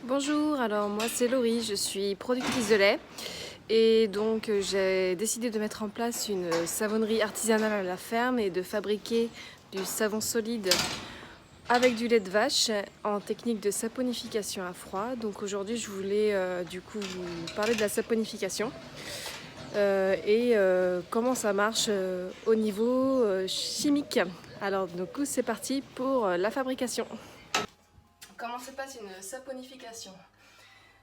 Bonjour, alors moi c'est Laurie, je suis productrice de lait et donc j'ai décidé de mettre en place une savonnerie artisanale à la ferme et de fabriquer du savon solide avec du lait de vache en technique de saponification à froid. Donc aujourd'hui je voulais du coup vous parler de la saponification et comment ça marche au niveau chimique. Alors du coup c'est parti pour la fabrication. Comment se passe une saponification?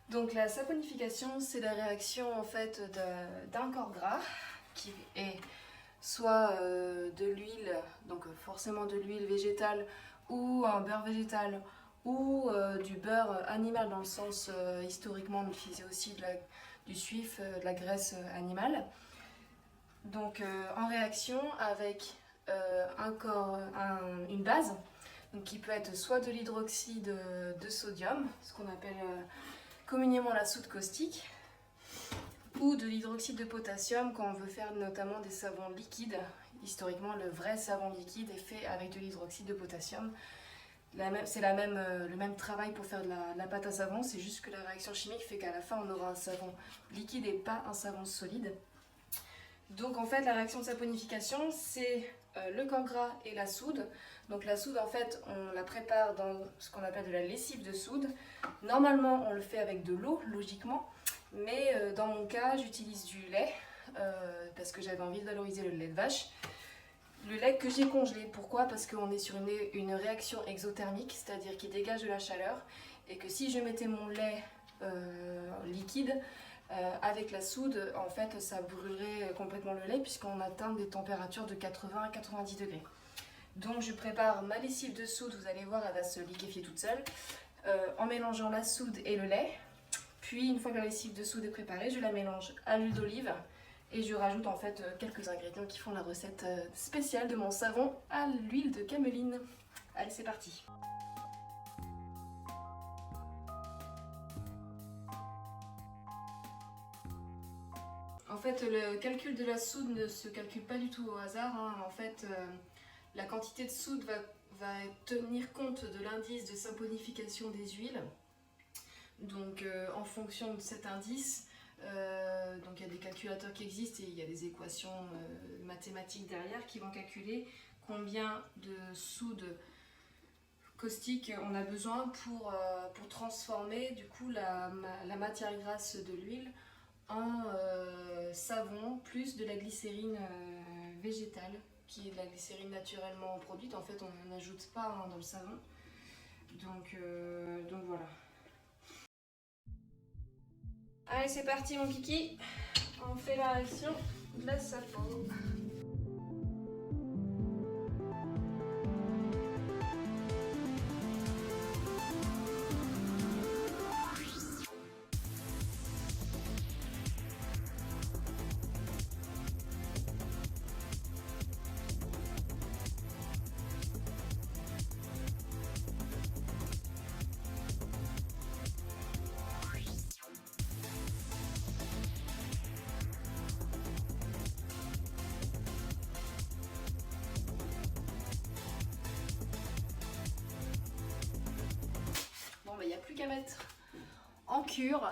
Donc la saponification, c'est la réaction en fait d'un corps gras qui est soit de l'huile, donc forcément de l'huile végétale ou un beurre végétal ou du beurre animal dans le sens historiquement on utilisait aussi du suif, de la graisse animale. Donc en réaction avec une base donc, qui peut être soit de l'hydroxyde de sodium, ce qu'on appelle communément la soude caustique, ou de l'hydroxyde de potassium quand on veut faire notamment des savons liquides. Historiquement, le vrai savon liquide est fait avec de l'hydroxyde de potassium. C'est le même travail pour faire de la pâte à savon, c'est juste que la réaction chimique fait qu'à la fin on aura un savon liquide et pas un savon solide. Donc en fait la réaction de saponification c'est le corps gras et la soude. Donc la soude en fait on la prépare dans ce qu'on appelle de la lessive de soude. Normalement on le fait avec de l'eau logiquement, mais dans mon cas j'utilise du lait parce que j'avais envie de valoriser le lait de vache. Le lait que j'ai congelé, pourquoi? Parce qu'on est sur une réaction exothermique, c'est-à-dire qui dégage de la chaleur, et que si je mettais mon lait liquide avec la soude, en fait ça brûlerait complètement le lait puisqu'on atteint des températures de 80 à 90 degrés. Donc je prépare ma lessive de soude, vous allez voir elle va se liquéfier toute seule, en mélangeant la soude et le lait. Puis une fois que la lessive de soude est préparée, je la mélange à l'huile d'olive et je rajoute en fait quelques ingrédients qui font la recette spéciale de mon savon à l'huile de cameline. Allez, c'est parti. En fait, le calcul de la soude ne se calcule pas du tout au hasard, hein. En fait, la quantité de soude va tenir compte de l'indice de saponification des huiles. Donc en fonction de cet indice, donc il y a des calculateurs qui existent et il y a des équations mathématiques derrière qui vont calculer combien de soude caustique on a besoin pour transformer du coup la matière grasse de l'huile en savon plus de la glycérine végétale qui est de la glycérine naturellement produite. En fait on n'ajoute pas hein, dans le savon. Donc voilà. Allez, c'est parti mon kiki, on fait la réaction de la sapo. Il n'y a plus qu'à mettre en cure.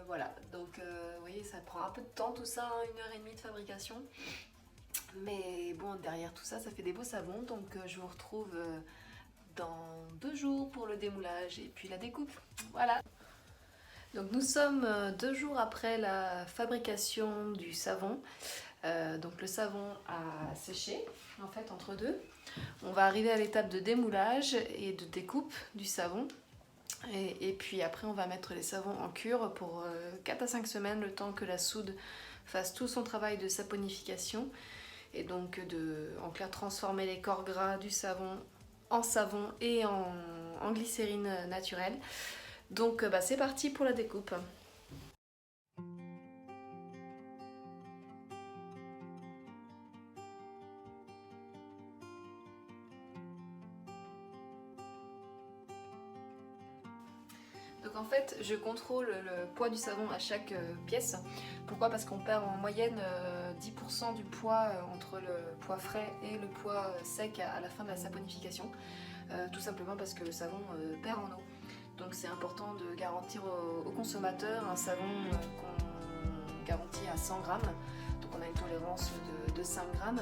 Voilà, donc vous voyez, ça prend un peu de temps tout ça, hein, 1h30 de fabrication. Mais bon, derrière tout ça, ça fait des beaux savons. Donc je vous retrouve dans 2 jours pour le démoulage et puis la découpe. Voilà. Donc nous sommes 2 jours après la fabrication du savon. Donc le savon a séché en fait entre deux. On va arriver à l'étape de démoulage et de découpe du savon. Et puis après on va mettre les savons en cure pour 4 à 5 semaines, le temps que la soude fasse tout son travail de saponification et donc en clair transformer les corps gras du savon en savon et en glycérine naturelle. Donc c'est parti pour la découpe. Donc en fait, je contrôle le poids du savon à chaque pièce. Pourquoi? Parce qu'on perd en moyenne 10% du poids entre le poids frais et le poids sec à la fin de la saponification. Tout simplement parce que le savon perd en eau. Donc c'est important de garantir au consommateur un savon qu'on garantit à 100 grammes. Donc on a une tolérance de 5 grammes,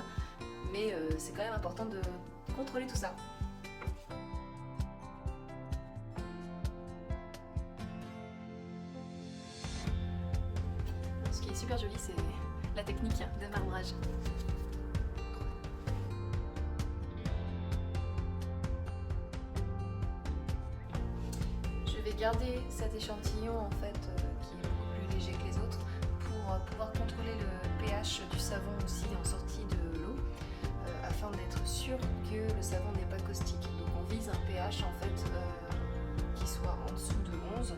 mais c'est quand même important de contrôler tout ça. Ce qui est super joli, c'est la technique de marbrage. Je vais garder cet échantillon en fait qui est beaucoup plus léger que les autres pour pouvoir contrôler le pH du savon aussi en sortie de l'eau afin d'être sûr que le savon n'est pas caustique. Donc on vise un pH en fait qui soit en dessous de 11,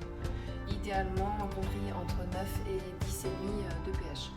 idéalement compris entre 9 et 10,5 de pH.